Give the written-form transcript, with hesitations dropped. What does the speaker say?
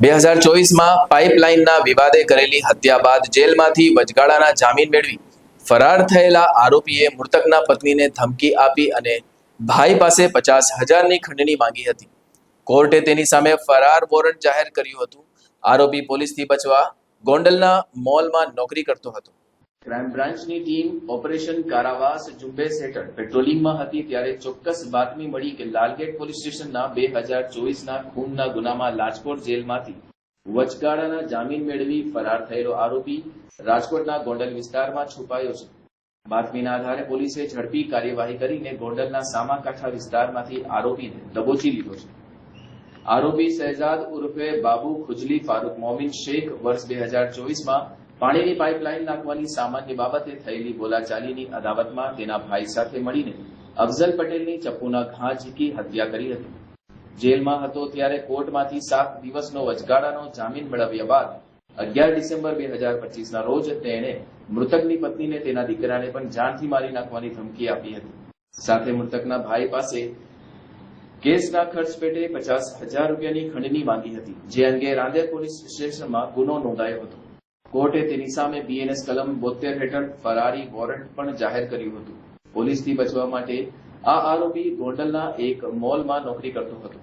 2024માં પાઇપલાઇનના વિવાદે કરેલી હત્યા બાદ જેલમાંથી વચગાળાના જામીન મેળવી ફરાર થયેલા આરોપીએ મૃતકના પત્નીને ધમકી આપી અને ભાઈ પાસે 50,000ની ખંડણી માંગી હતી. કોર્ટે તેની સામે ફરાર વોરંટ જાહેર કર્યું હતું. આરોપી પોલીસથી બચવા ગોંડલના મોલમાં નોકરી કરતો હતો. ક્રાઇમ બ્રાન્ચની ટીમ ઓપરેશન કારાવાસ ઝુંબેશ હેઠળ પેટ્રોલિંગમાં હતી ત્યારે ચોક્કસ બાતમી મળી કે લાલગેટ પોલીસ સ્ટેશનના 2024ના ખૂનના ગુનામાં રાજકોટ જેલમાંથી વચગાળાના જામીન મેળવી ફરાર થયેલો આરોપી રાજકોટના ગોંડલ વિસ્તારમાં છુપાયો છે. બાતમીના આધારે પોલીસે ઝડપી કાર્યવાહી કરીને ગોંડલના સામાકાંઠા વિસ્તારમાંથી આરોપીને દબોચી લીધો છે. આરોપી શહેજાદ ઉર્ફે બાબુ ખુજલી ફારૂક મોમીન શેખ વર્ષ 2024માં પાણીની પાઇપલાઇન નાખવાની સામાન્ય બાબતે થયેલી બોલાચાલીની અદાવતમાં તેના ભાઈ સાથે મળીને અફઝલ પટેલની ચપ્પુના ઘા ઝીકી હત્યા કરી હતી. જેલમાં હતો ત્યારે કોર્ટમાંથી 7 દિવસનો વચગાળાનો જામીન મેળવ્યા બાદ 11 ડિસેમ્બર 2025ના રોજ તેણે મૃતકની પત્નીને તેના દીકરાને પણ જાનથી મારી નાખવાની ધમકી આપી હતી. સાથે મૃતકના ભાઈ પાસે કેસના ખર્ચ પેટે 50,000 રૂપિયાની ખંડણી માંગી હતી, જે અંગે રાંદેર પોલીસ સ્ટેશનમાં ગુનો નોંધાયો હતો. કોર્ટે તેની સામે બીએનએસ કલમ 72 હેઠળ ફરારી વોરંટ પણ જાહેર કર્યું હતું. પોલીસથી બચવા માટે આ આરોપી ગોંડલના એક મોલમાં નોકરી કરતો હતો.